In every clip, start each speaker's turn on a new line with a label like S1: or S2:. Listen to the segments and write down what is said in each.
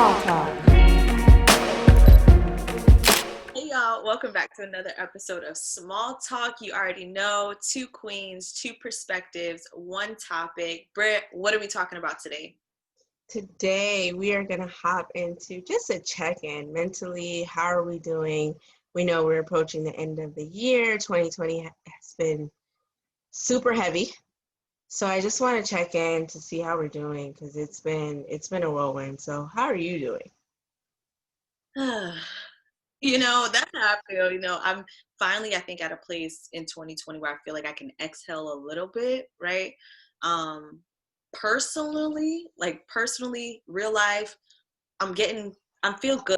S1: Small Talk.
S2: Hey y'all, welcome back to another episode of Small Talk. You already know, two queens, two perspectives, one topic. Britt, what are we talking about today?
S1: Today, we are going to hop into just a check-in mentally. How are we doing? We know we're approaching the end of the year. 2020 has been super heavy. So I just want to check in to see how we're doing because it's been a whirlwind. So how are you doing?
S2: That's how I feel. I'm finally, I think, at a place in 2020 where I feel like I can exhale a little bit, right? Personally, real life, I feel good,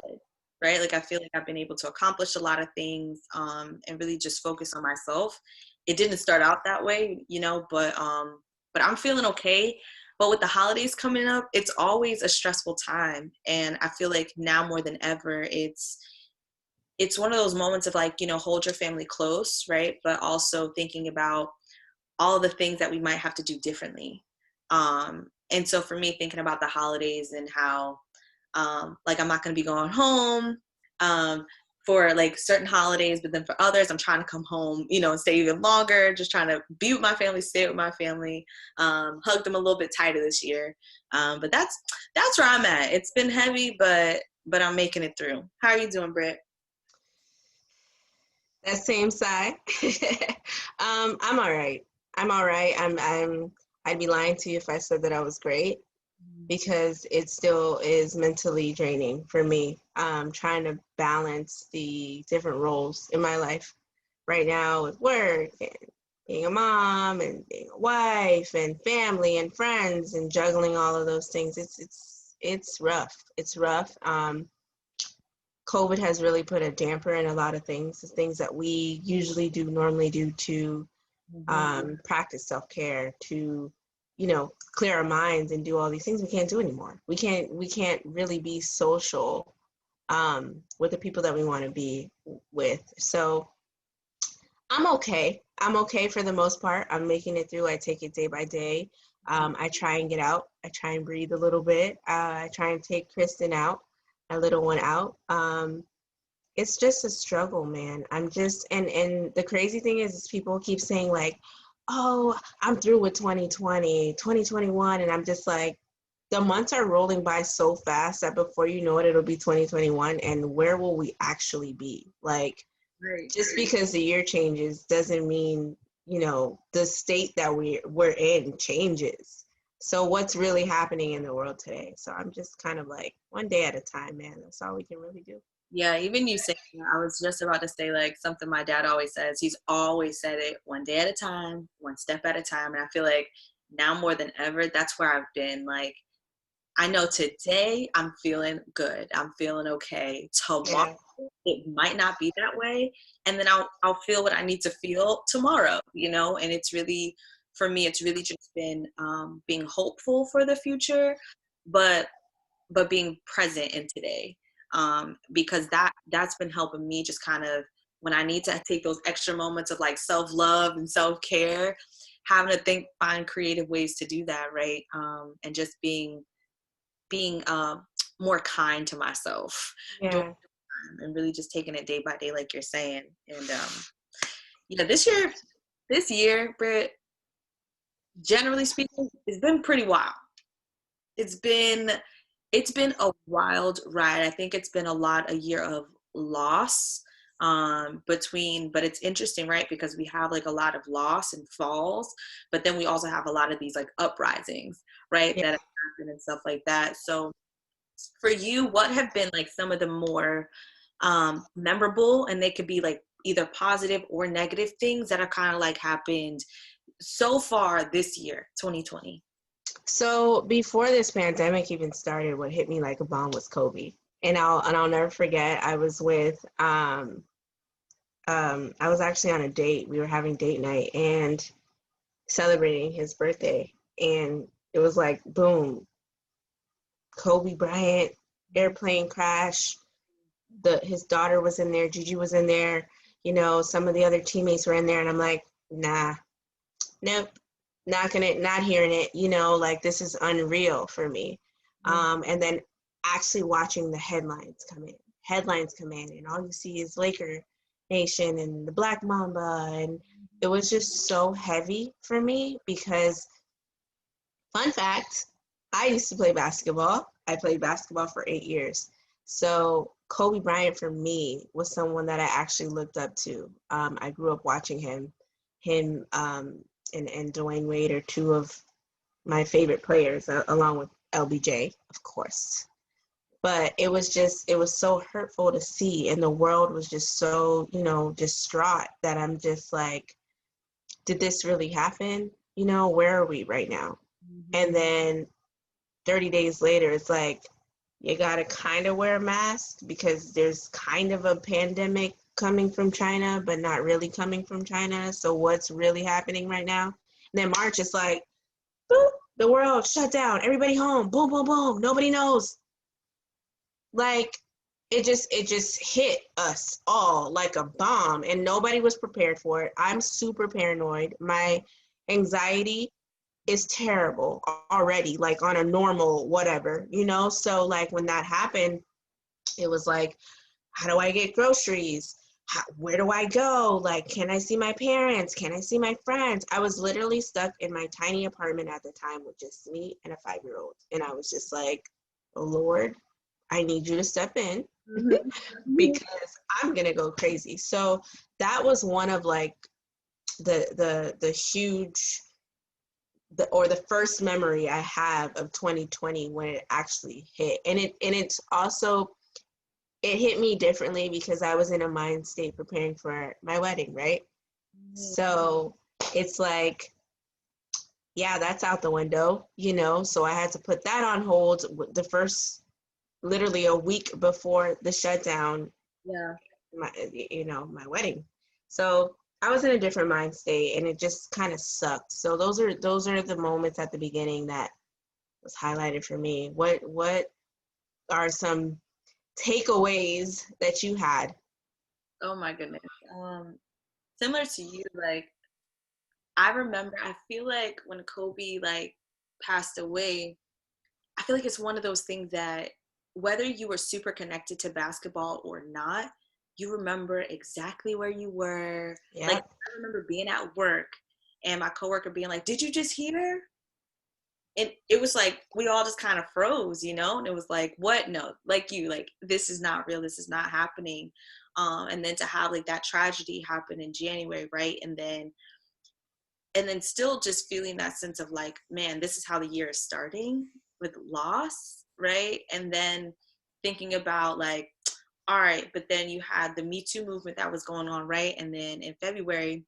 S2: right? Like I feel like I've been able to accomplish a lot of things, and really just focus on myself. It didn't start out that way, but I'm feeling okay. But with the holidays coming up, it's always a stressful time, and I feel like now more than ever, it's one of those moments of hold your family close, right? But also thinking about all the things that we might have to do differently. And so for me, thinking about the holidays and how, I'm not going to be going home for like certain holidays, but then for others, I'm trying to come home, and stay even longer, just trying to be with my family, stay with my family, hug them a little bit tighter this year. But that's where I'm at. It's been heavy, but I'm making it through. How are you doing, Britt?
S1: That same side. I'm all right. I'm all right. I'd be lying to you if I said that I was great because it still is mentally draining for me. Trying to balance the different roles in my life right now with work and being a mom and being a wife and family and friends and juggling all of those things. It's rough. It's rough. COVID has really put a damper in a lot of things, the things that we normally do to practice self-care, to, clear our minds and do all these things we can't do anymore. We can't really be social with the people that we want to be with. So I'm okay. I'm okay for the most part. I'm making it through. I take it day by day. I try and get out. I try and breathe a little bit. I try and take Kristen out, my little one out. It's just a struggle, man. I'm just, and the crazy thing is people keep saying like, oh, I'm through with 2020, 2021. And I'm just like, the months are rolling by so fast that before you know it, it'll be 2021. And where will we actually be? Like,
S2: Right.
S1: just because the year changes doesn't mean, the state that we're in changes. So what's really happening in the world today? So I'm just kind of like one day at a time, man. That's all we can really do.
S2: Yeah, even you saying that, I was just about to say like something my dad always says. He's always said it, one day at a time, one step at a time. And I feel like now more than ever, that's where I've been. Like, I know today I'm feeling good. I'm feeling okay. Tomorrow,
S1: Yeah.
S2: it might not be that way. And then I'll feel what I need to feel tomorrow, And it's really, for me, it's really just been being hopeful for the future, but being present in today, because that's been helping me just kind of when I need to take those extra moments of like self-love and self-care, having to find creative ways to do that, right? And just being more kind to myself during
S1: Yeah.
S2: time and really just taking it day by day, like you're saying. And this year, Britt, generally speaking, it's been pretty wild. It's been a wild ride. I think it's been a year of loss, but it's interesting, right? Because we have like a lot of loss and falls, but then we also have a lot of these like uprisings, right?
S1: Yeah.
S2: That have happened and stuff like that. So for you, what have been like some of the more memorable, and they could be like either positive or negative things that are kind of like happened so far this year, 2020?
S1: So before this pandemic even started, what hit me like a bomb was Kobe. And I'll never forget, I was actually on a date. We were having date night and celebrating his birthday. And it was like, boom, Kobe Bryant, airplane crash. His daughter was in there, Gigi was in there, some of the other teammates were in there, and I'm like, nah, nope, not hearing it, like this is unreal for me. And then actually watching the headlines come in, and all you see is Laker Nation and the Black Mamba, and it was just so heavy for me because, fun fact, I used to play basketball. I played basketball for 8 years. So Kobe Bryant for me was someone that I actually looked up to. I grew up watching him and Dwayne Wade are two of my favorite players, along with LBJ, of course. But it was so hurtful to see, and the world was just so, distraught that I'm just like, did this really happen? Where are we right now? And then 30 days later, it's like, you gotta kind of wear a mask because there's kind of a pandemic coming from China, but not really coming from China. So what's really happening right now? And then March is like, boop, the world shut down, everybody home, boom, boom, boom, nobody knows. Like, it just hit us all like a bomb, and nobody was prepared for it. I'm super paranoid. My anxiety is terrible already, like on a normal whatever, so like when that happened, it was like, how do I get groceries? Where do I go? Like, can I see my parents? Can I see my friends? I was literally stuck in my tiny apartment at the time with just me and a 5-year-old, and I was just like, oh Lord, I need you to step in because I'm gonna go crazy. So that was one of like the huge, the first memory I have of 2020 when it actually hit. And it's also, it hit me differently because I was in a mind state preparing for my wedding, right? So it's like, yeah, that's out the window, so I had to put that on hold the first, literally a week before the shutdown.
S2: Yeah.
S1: My wedding. So I was in a different mind state, and it just kind of sucked. So those are the moments at the beginning that was highlighted for me. What are some takeaways that you had?
S2: Oh my goodness. Similar to you, like I remember, I feel like when Kobe like passed away, I feel like it's one of those things that whether you were super connected to basketball or not, you remember exactly where you were.
S1: Yeah.
S2: Like I remember being at work and my coworker being like, "Did you just hear?" And it was like we all just kind of froze, and it was like, what? No, like this is not real, this is not happening. And then to have like that tragedy happen in January, right? And then still just feeling that sense of like, man, this is how the year is starting with loss, right? And then thinking about like, all right, but then you had the Me Too movement that was going on, right? And then in February,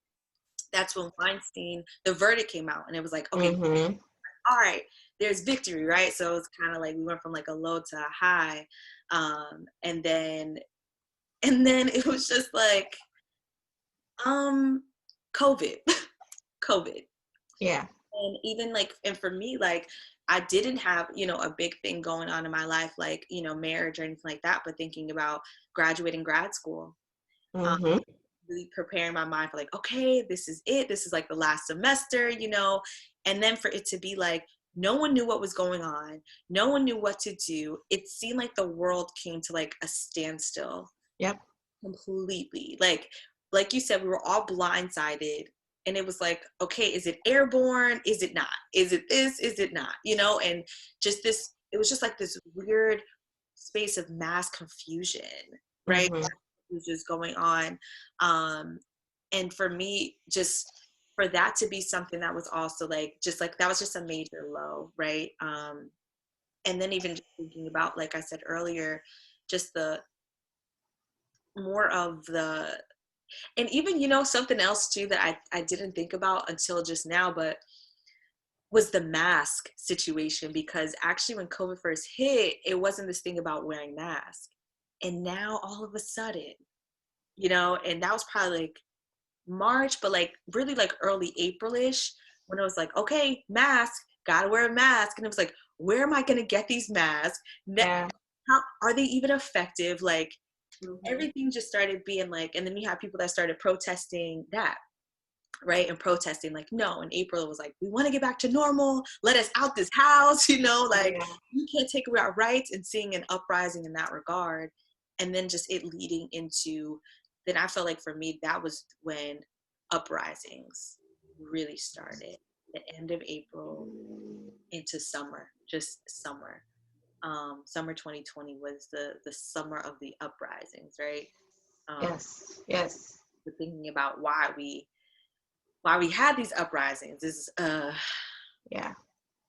S2: that's when Weinstein, the verdict came out, and it was like, okay, all right, there's victory, right? So it's kind of like we went from like a low to a high, and then it was just like, COVID, COVID.
S1: Yeah.
S2: And even like, and for me, like I didn't have, a big thing going on in my life, like, marriage or anything like that, but thinking about graduating grad school, really preparing my mind for like, okay, this is it. This is like the last semester, and then for it to be like, no one knew what was going on. No one knew what to do. It seemed like the world came to like a standstill.
S1: Yep.
S2: Completely. Like you said, we were all blindsided. And it was like, okay, is it airborne? Is it not? Is it this? Is it not? And just this, it was just like this weird space of mass confusion, right? Was just going on. And for me, just for that to be something that was also like, just like, that was just a major low, right? And then even just thinking about, like I said earlier, just the more of the, and even, something else too that I didn't think about until just now, but was the mask situation. Because actually when COVID first hit, it wasn't this thing about wearing masks. And now all of a sudden, and that was probably like March, but like really like early April-ish, when it was like, okay, mask, gotta wear a mask. And it was like, where am I gonna get these masks?
S1: Yeah.
S2: How are they even effective? Like everything just started being like, and then you have people that started protesting that. right, and protesting, like, no. In April it was like, we want to get back to normal, let us out this house, like,
S1: Yeah.
S2: you can't take away our rights, and seeing an uprising in that regard. And then just it leading into, then I felt like for me that was when uprisings really started, the end of April into summer, just summer. Summer 2020 was the summer of the uprisings, right?
S1: Yes. Yes.
S2: Thinking about why we had these uprisings is
S1: Yeah.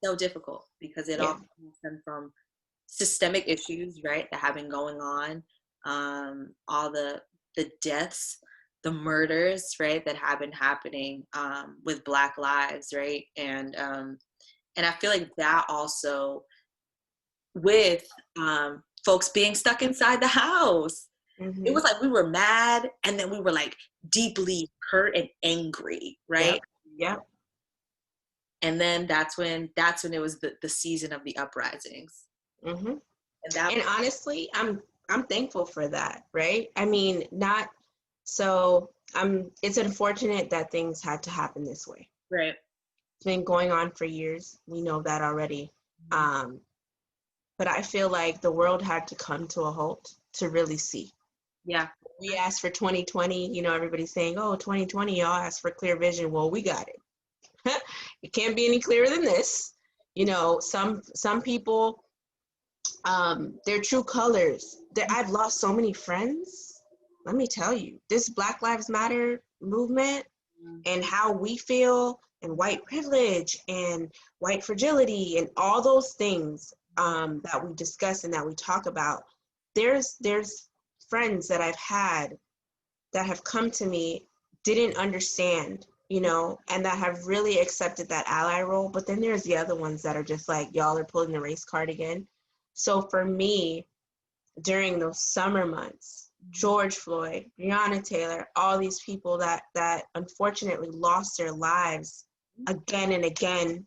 S2: so difficult, because it
S1: Yeah.
S2: all stems from systemic issues, right, that have been going on. All the deaths, the murders, right, that have been happening with Black lives, right, and I feel like that also, with folks being stuck inside the house, it
S1: Mm-hmm.
S2: was like we were mad, and then we were like deeply hurt and angry, right?
S1: Yep. Yep.
S2: And then that's when it was the season of the uprisings.
S1: Mm-hmm.
S2: And that
S1: And honestly, I'm thankful for that, right? I mean, not so it's unfortunate that things had to happen this way.
S2: right.
S1: It's been going on for years. We know that already. Um, but I feel like the world had to come to a halt to really see.
S2: Yeah.
S1: We asked for 2020, everybody's saying, oh, 2020, y'all asked for clear vision. Well, we got it. It can't be any clearer than this. Some people, their true colors. I've lost so many friends. Let me tell you, this Black Lives Matter movement and how we feel, and white privilege and white fragility and all those things that we discuss and that we talk about. There's friends that I've had that have come to me, didn't understand, and that have really accepted that ally role. But then there's the other ones that are just like, y'all are pulling the race card again. So for me, during those summer months, George Floyd, Breonna Taylor, all these people that unfortunately lost their lives again and again,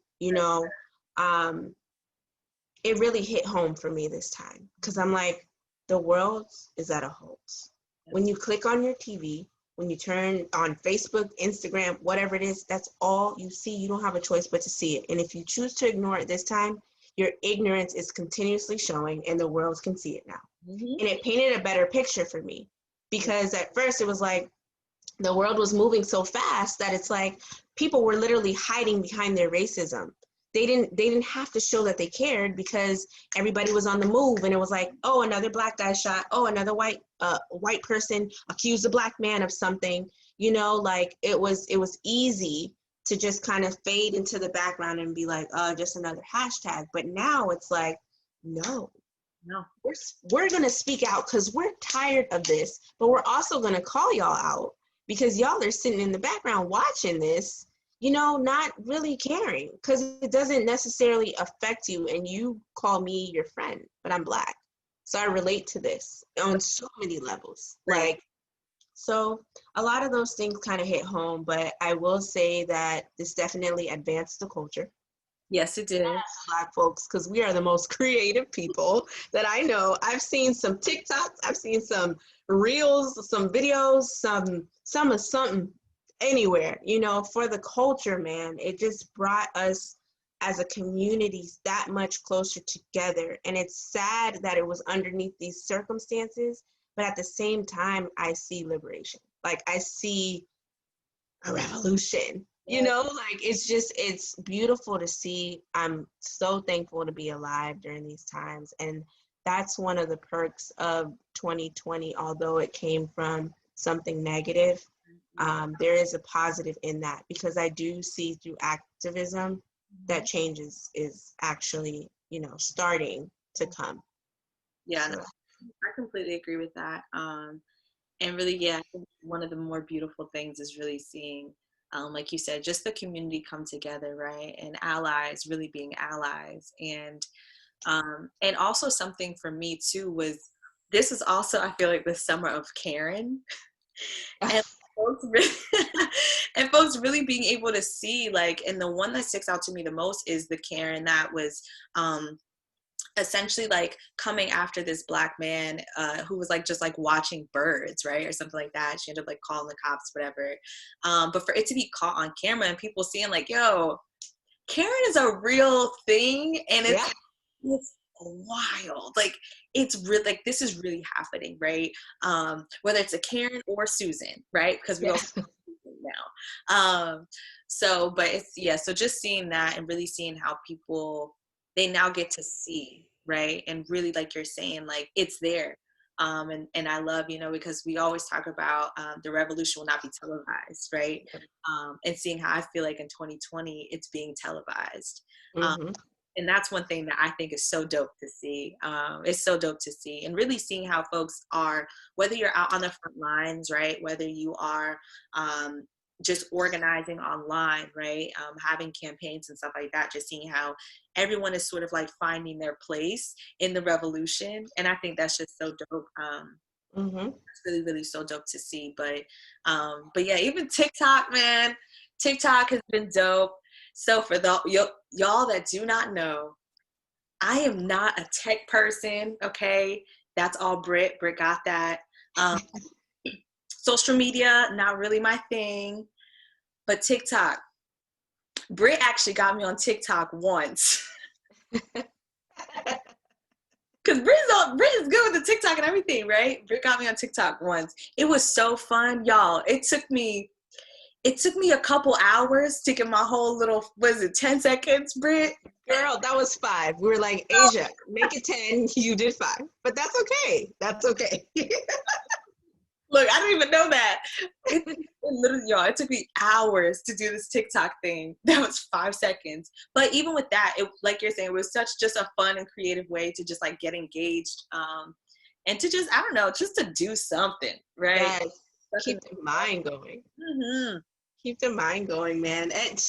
S1: it really hit home for me this time, because I'm like, the world is at a halt. When you click on your TV, when you turn on Facebook, Instagram, whatever it is, that's all you see. You don't have a choice but to see it. And if you choose to ignore it this time, your ignorance is continuously showing, and the world can see it now.
S2: Mm-hmm.
S1: And it painted a better picture for me, because at first it was like the world was moving so fast that it's like people were literally hiding behind their racism. They didn't have to show that they cared, because everybody was on the move, and it was like, oh, another Black guy shot, oh, another white person accused a Black man of something, like it was easy to just kind of fade into the background and be like, oh, just another hashtag. But now it's like, no,
S2: No.
S1: we're going to speak out, because we're tired of this, but we're also going to call y'all out, because y'all are sitting in the background watching this, not really caring, because it doesn't necessarily affect you. And you call me your friend, but I'm Black. So I relate to this on so many levels.
S2: Right.
S1: Like, so a lot of those things kind of hit home, but I will say that this definitely advanced the culture.
S2: Yes, it did.
S1: Black folks, because we are the most creative people that I know. I've seen some TikToks, I've seen some reels, some videos, some of something anywhere, for the culture, man. It just brought us as a community that much closer together. And it's sad that it was underneath these circumstances, but at the same time, I see liberation. Like, I see a revolution. Like, it's beautiful to see. I'm so thankful to be alive during these times. And that's one of the perks of 2020, although it came from something negative. There is a positive in that, because I do see through activism that change is actually, starting to come.
S2: Yeah,
S1: So,
S2: no, I completely agree with that. And really, yeah, I think one of the more beautiful things is really seeing, like you said, just the community come together, right? And allies really being allies. And also something for me too was, this is also, I feel like, the summer of Karen. And folks really, and folks really being able to see, like, and the one that sticks out to me the most is the Karen that was essentially like coming after this Black man who was like just like watching birds, right, or something like that. She ended up like calling the cops, whatever. But for it to be caught on camera and people seeing like, yo, Karen is a real thing, and
S1: Yeah.
S2: it's wild. Like, it's really like this is really happening, right? Whether it's a Karen or Susan, right? Because we all now. So, but it's so just seeing that and really seeing how people, they now get to see, right? And really, like you're saying, like it's there. And I love, because we always talk about the revolution will not be televised, right? And seeing how I feel like in 2020 it's being televised.
S1: Mm-hmm.
S2: And that's one thing that I think is so dope to see. It's so dope to see, and really seeing how folks are, whether you're out on the front lines, right? Whether you are just organizing online, right? Having campaigns and stuff like that, just seeing how everyone is sort of like finding their place in the revolution. And I think that's just so dope.
S1: Mm-hmm.
S2: It's really, really so dope to see. But yeah, even TikTok, man, TikTok has been dope. So for y'all that do not know, I am not a tech person, okay? That's all Britt. Britt got that. Social media, not really my thing. But TikTok. Britt actually got me on TikTok once. Because Britt is good with the TikTok and everything, right? Britt got me on TikTok once. It was so fun, y'all. It took me a couple hours to get my whole little, 10 seconds, Britt?
S1: Girl, that was 5. We were like, Asia, make it 10. You did 5. But that's okay. That's okay.
S2: Look, I didn't even know that. It literally, y'all, it took me hours to do this TikTok thing. That was 5 seconds. But even with that, it, like you're saying, it was such just a fun and creative way to just like get engaged and to just, I don't know, just to do something, right?
S1: Yes. Keep the mind going.
S2: Mm-hmm.
S1: Keep the mind going, man. And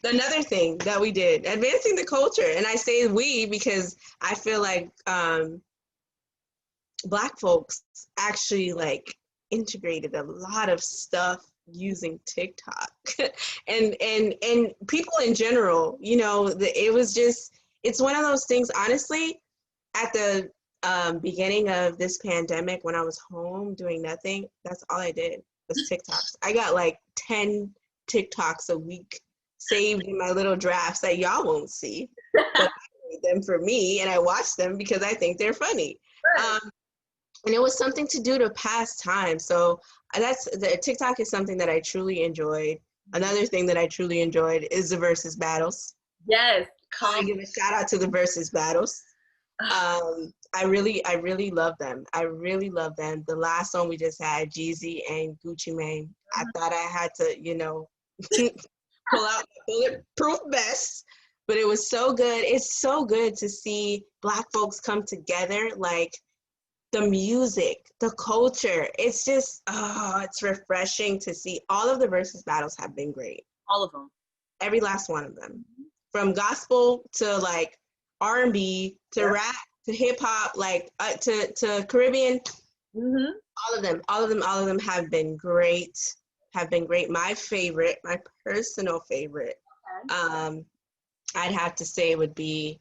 S1: another thing that we did, advancing the culture. And I say we because I feel like Black folks actually like integrated a lot of stuff using TikTok and people in general, it was just, it's one of those things, honestly, at the beginning of this pandemic when I was home doing nothing, that's all I did was TikToks. I got like 10 TikToks a week saved in my little drafts that y'all won't see, but I made them for me and I watch them because I think they're funny. And it was something to do to pass time. So the TikTok is something that I truly enjoyed. Another thing that I truly enjoyed is the versus battles.
S2: Yes.
S1: I give a shout out to the versus battles. I really love them. I really love them. The last one we just had, Jeezy and Gucci Mane. I thought I had to, pull out the bulletproof vest, but it was so good. It's so good to see Black folks come together, like the music, the culture. It's just, it's refreshing to see. All of the versus battles have been great.
S2: All of them.
S1: Every last one of them. From gospel to like R&B to rap to hip hop, like to Caribbean.
S2: Mm-hmm.
S1: All of them have been great. My favorite, my personal favorite, I'd have to say would be,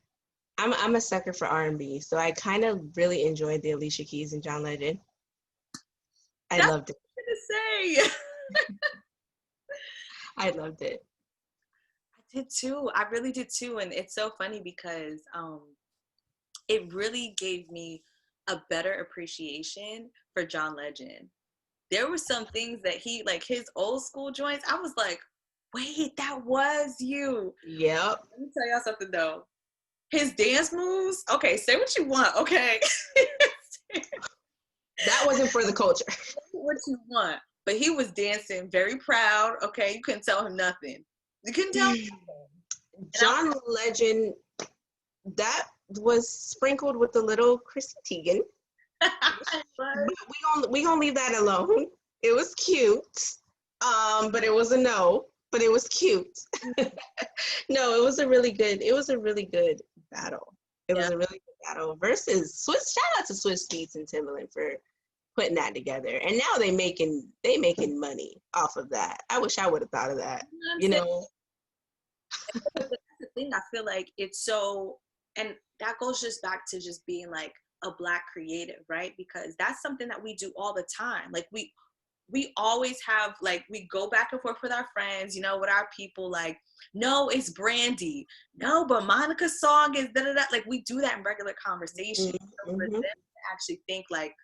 S1: I'm a sucker for R&B, so I kind of really enjoyed the Alicia Keys and John Legend. I loved it.
S2: To say.
S1: I loved it.
S2: I did too. I really did too. And it's so funny because it really gave me a better appreciation for John Legend. There were some things that he, like his old school joints, I was like, wait, that was you.
S1: Yep.
S2: Let me tell y'all something though. His dance moves, okay, say what you want, okay?
S1: That wasn't for the culture.
S2: What you want. But he was dancing very proud, okay? You couldn't tell him nothing. You couldn't tell him nothing.
S1: John Legend, that was sprinkled with a little Chrissy Teigen. But we gonna leave that alone. It was cute, but it was a no. But it was cute. No, it was a really good battle. It was a really good battle. Versus Swiss. Shout out to Swiss Beats and Timbaland for putting that together. And now they making money off of that. I wish I would have thought of that.
S2: That's the thing. I feel like it's so and that goes just back to just being like a Black creative, right? Because that's something that we do all the time. Like we always have, like, we go back and forth with our friends, you know, with our people, like, no, it's Brandy. No, but Monica's song is da da da. Like, we do that in regular conversation. So for them
S1: Mm-hmm.
S2: to actually think like,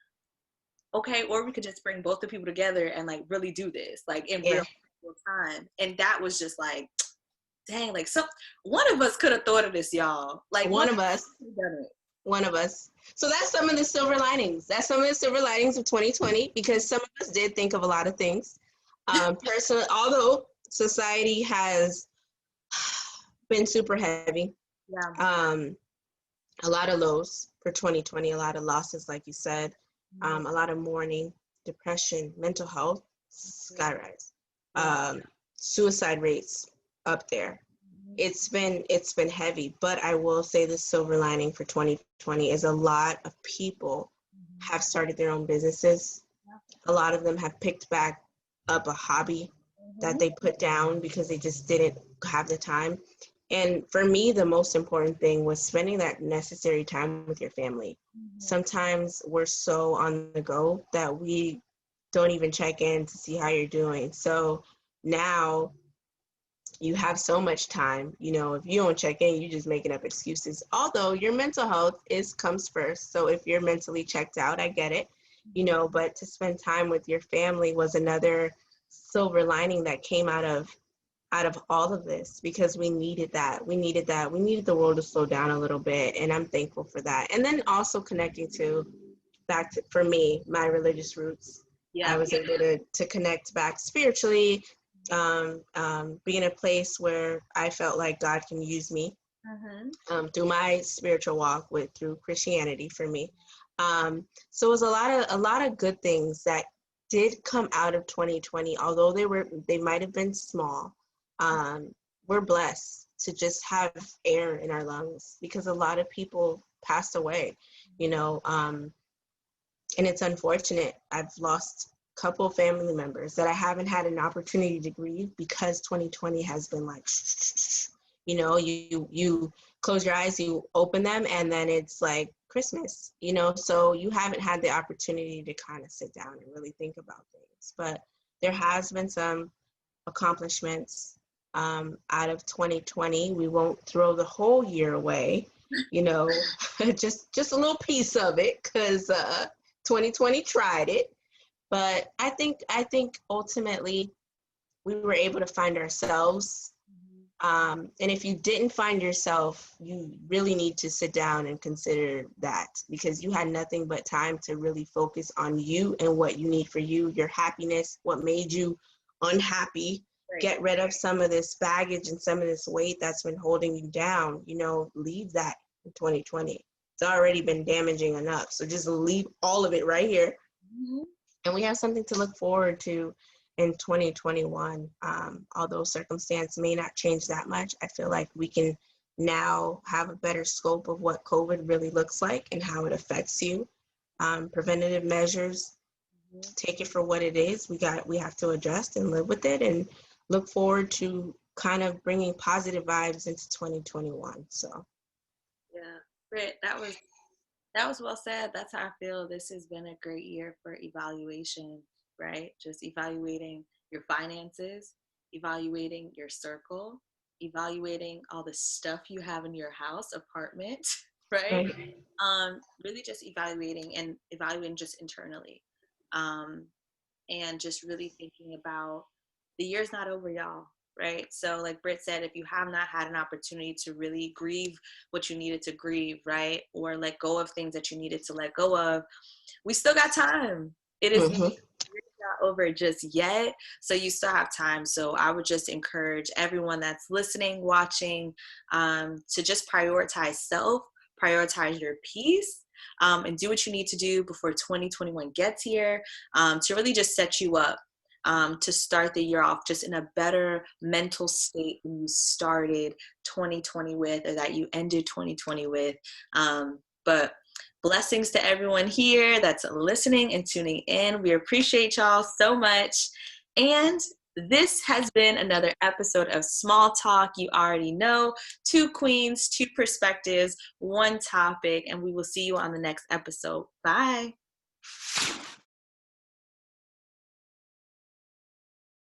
S2: okay, or we could just bring both the people together and like really do this, like in
S1: Yeah,
S2: real time. And that was just like, dang, like, so one of us could have thought of this, y'all. Like,
S1: one of us.
S2: could have done it.
S1: One of us. So that's some of the silver linings. That's some of the silver linings of 2020 because some of us did think of a lot of things. Personally, although society has been super heavy,
S2: Yeah.
S1: a lot of lows for 2020, a lot of losses, like you said, a lot of mourning, depression, mental health, skyrise, suicide rates up there. It's been heavy, but I will say the silver lining for 2020 is a lot of people have started their own businesses. A lot of them have picked back up a hobby that they put down because they just didn't have the time. And for me, the most important thing was spending that necessary time with your family. Sometimes we're so on the go that we don't even check in to see how you're doing. So now you have so much time. You know, if you don't check in, you're just making up excuses. Although your mental health comes first. So if you're mentally checked out, I get it, you know, but to spend time with your family was another silver lining that came out of all of this because we needed that. We needed that. We needed the world to slow down a little bit. And I'm thankful for that. And then also connecting to back to, for me, my religious roots. I
S2: Yeah.
S1: was able to connect back spiritually, be in a place where I felt like God can use me through my spiritual walk through Christianity for me. So it was a lot of good things that did come out of 2020, although they might have been small. We're blessed to just have air in our lungs because a lot of people passed away, you know, and it's unfortunate. I've lost a couple of family members that I haven't had an opportunity to grieve because 2020 has been like, you know, you close your eyes, you open them, and then it's like Christmas, you know, so you haven't had the opportunity to kind of sit down and really think about things. But there has been some accomplishments out of 2020. We won't throw the whole year away, you know, just a little piece of it because 2020 tried it. But I think ultimately we were able to find ourselves. And if you didn't find yourself, you really need to sit down and consider that because you had nothing but time to really focus on you and what you need for you, your happiness, what made you unhappy.
S2: Right.
S1: Get rid of some of this baggage and some of this weight that's been holding you down. You know, leave that in 2020. It's already been damaging enough. So just leave all of it right here. And we have something to look forward to in 2021. Although circumstance may not change that much, I feel like we can now have a better scope of what COVID really looks like and how it affects you. Preventative measures, take it for what it is. We have to adjust and live with it and look forward to kind of bringing positive vibes into 2021. So
S2: Yeah, Britt, that was well said. That's how I feel. This has been a great year for evaluation, right? Just evaluating your finances, evaluating your circle, evaluating all the stuff you have in your house, apartment, right?
S1: right.
S2: Really just evaluating just internally. Um, and just really thinking about the year's not over, y'all, right? So like Britt said, if you have not had an opportunity to really grieve what you needed to grieve, right, or let go of things that you needed to let go of, we still got time. It is not over just yet, so you still have time. So I would just encourage everyone that's listening, watching, to just prioritize self, prioritize your peace, and do what you need to do before 2021 gets here, to really just set you up, to start the year off just in a better mental state than you started 2020 with, or that you ended 2020 with. But blessings to everyone here that's listening and tuning in. We appreciate y'all so much. And This has been another episode of Small Talk. You already know, 2 queens, 2 perspectives, 1 topic, and we will see you on the next episode. Bye.